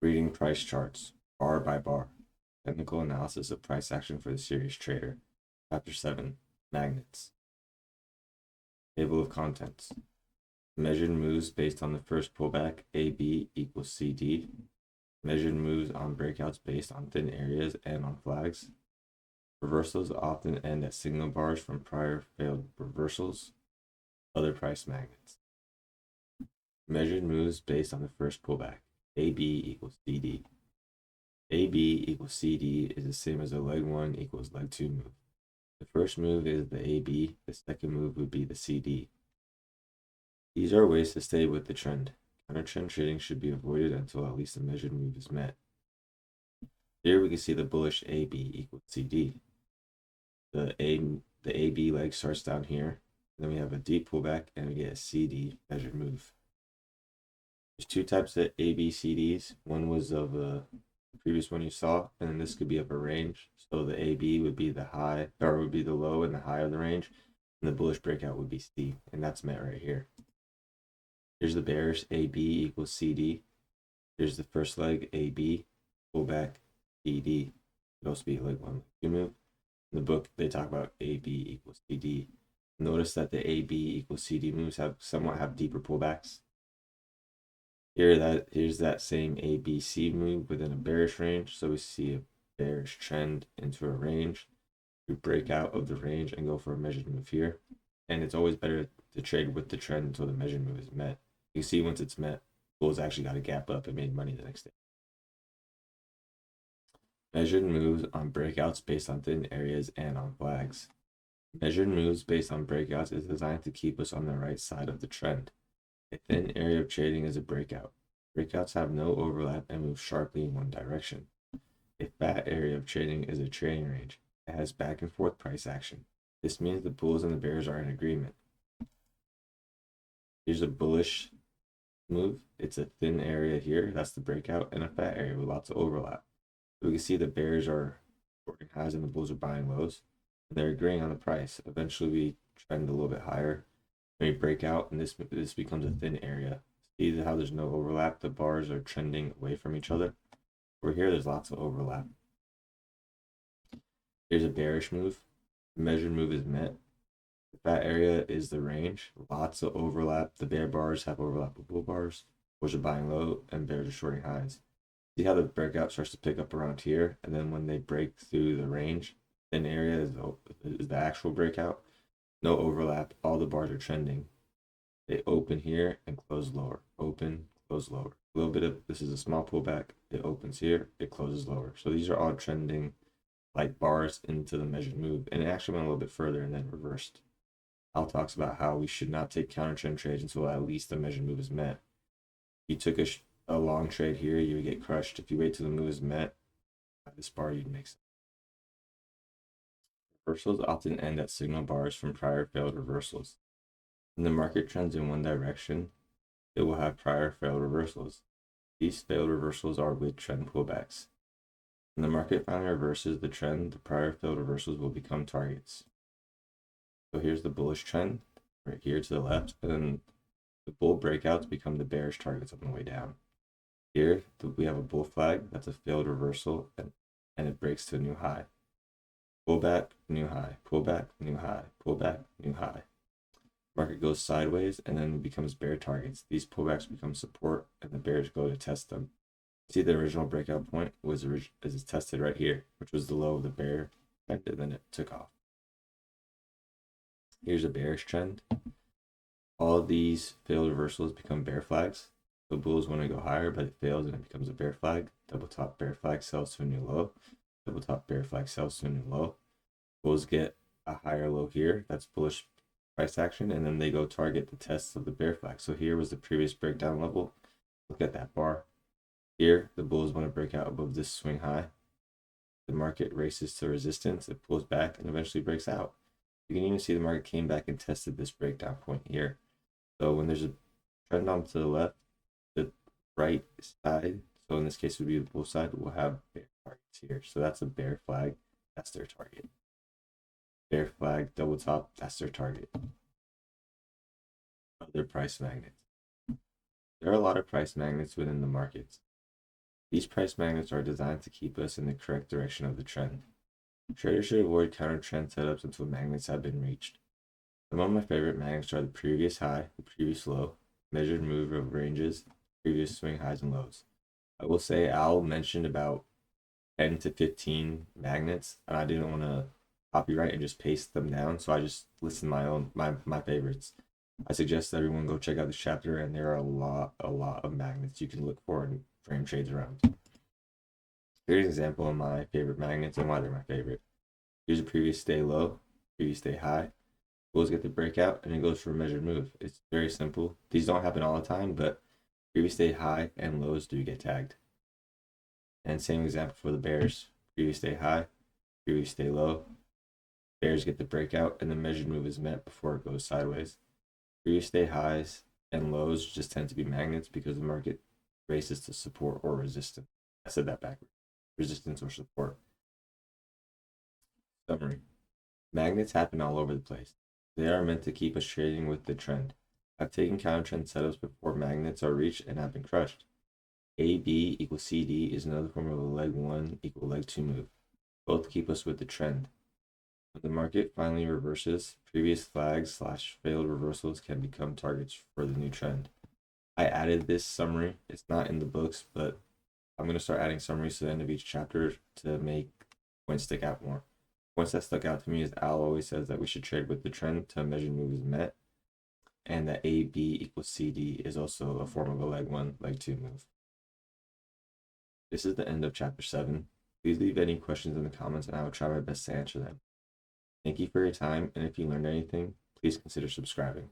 Reading price charts, bar by bar. Technical analysis of price action for the serious trader. Chapter 7, Magnets. Table of contents. Measured moves based on the first pullback, AB equals CD. Measured moves on breakouts based on thin areas and on flags. Reversals often end at signal bars from prior failed reversals. Other price magnets. Measured moves based on the first pullback, AB equals CD. AB equals CD is the same as a leg 1 equals leg 2 move. The first move is the AB, the second move would be the CD. These are ways to stay with the trend. Counter trend trading should be avoided until at least a measured move is met. Here we can see the bullish AB equals CD. The AB leg starts down here, then we have a deep pullback and we get a CD measured move. There's two types of ABCDs. One was of the previous one you saw, and then this could be of a range. So the AB would be the high, or would be the low and the high of the range, and the bullish breakout would be C, and that's met right here. Here's the bearish AB equals CD. Here's the first leg AB, pullback, ED. It could also be leg 1, leg 2 move. In the book, they talk about AB equals CD. Notice that the AB equals CD moves somewhat have deeper pullbacks. Here's that same ABC move within a bearish range. So we see a bearish trend into a range. We break out of the range and go for a measured move here. And it's always better to trade with the trend until the measured move is met. You see once it's met, bulls actually got a gap up and made money the next day. Measured moves on breakouts based on thin areas and on flags. Measured moves based on breakouts is designed to keep us on the right side of the trend. A thin area of trading is a breakout. Breakouts have no overlap and move sharply in one direction. A fat area of trading is a trading range. It has back and forth price action. This means the bulls and the bears are in agreement. Here's a bullish move. It's a thin area here. That's the breakout, and a fat area with lots of overlap. So we can see the bears are shorting highs and the bulls are buying lows. They're agreeing on the price. Eventually we trend a little bit higher. We break out and this becomes a thin area. See how there's no overlap? The bars are trending away from each other. Over here, there's lots of overlap. Here's a bearish move. The measured move is met. The fat area is the range. Lots of overlap. The bear bars have overlap with bull bars. Bulls are buying low and bears are shorting highs. See how the breakout starts to pick up around here, and then when they break through the range, thin area is the actual breakout. No overlap. All the bars are trending. They open here and close lower. Open, close lower. A little bit of this is a small pullback. It opens here, it closes lower. So these are all trending like bars into the measured move, and it actually went a little bit further and then reversed. Al talks about how we should not take counter trend trades until at least the measured move is met. If you took a long trade here, you would get crushed. If you wait till the move is met by this bar, you'd make sense. Reversals often end at signal bars from prior failed reversals. When the market trends in one direction, it will have prior failed reversals. These failed reversals are with trend pullbacks. When the market finally reverses the trend, the prior failed reversals will become targets. So here's the bullish trend right here to the left, and then the bull breakouts become the bearish targets on the way down. Here we have a bull flag, that's a failed reversal, and it breaks to a new high. Pullback, new high, pullback, new high, pullback, new high. Market goes sideways and then becomes bear targets. These pullbacks become support and the bears go to test them. See, the original breakout point is tested right here, which was the low of the bear trend, and then it took off. Here's a bearish trend. All of these failed reversals become bear flags. The bulls want to go higher, but it fails and it becomes a bear flag. Double top bear flag sells to a new low. Double top bear flag sells to a new low. Bulls get a higher low here. That's bullish price action, and then they go target the tests of the bear flag. So here was the previous breakdown level. Look at that bar. Here, the bulls want to break out above this swing high. The market races to resistance. It pulls back and eventually breaks out. You can even see the market came back and tested this breakdown point here. So when there's a trend on to the left, the right side, so in this case would be the bull side, will have bear targets here. So that's a bear flag. That's their target. Bear flag, double top, that's their target. Other price magnets. There are a lot of price magnets within the markets. These price magnets are designed to keep us in the correct direction of the trend. Traders should avoid counter trend setups until magnets have been reached. Some of my favorite magnets are the previous high, the previous low, measured move of ranges, previous swing highs and lows. I will say Al mentioned about 10 to 15 magnets, and I didn't want to copyright and just paste them down, so I just listed my favorites. I suggest everyone go check out this chapter, and there are a lot of magnets you can look for and frame trades around. Here's an example of my favorite magnets and why they're my favorite. Here's a previous day low, previous day high. Bulls get the breakout, and it goes for a measured move. It's very simple. These don't happen all the time, but previous day high and lows do get tagged. And same example for the bears. Previous day high, previous day low. Bears get the breakout, and the measured move is met before it goes sideways. Previous day highs and lows just tend to be magnets because the market races to support or resistance. I said that backwards. Resistance or support. Summary. Magnets happen all over the place. They are meant to keep us trading with the trend. I've taken counter trend setups before magnets are reached and have been crushed. AB equals CD is another form of a leg 1 equal leg 2 move. Both keep us with the trend. When the market finally reverses, previous flags / failed reversals can become targets for the new trend. I added this summary. It's not in the books, but I'm going to start adding summaries to the end of each chapter to make points stick out more. Points that stuck out to me is Al always says that we should trade with the trend till a measured move is met, and that AB equals CD is also a form of a leg 1, leg 2 move. This is the end of chapter 7. Please leave any questions in the comments and I will try my best to answer them. Thank you for your time, and if you learned anything, please consider subscribing.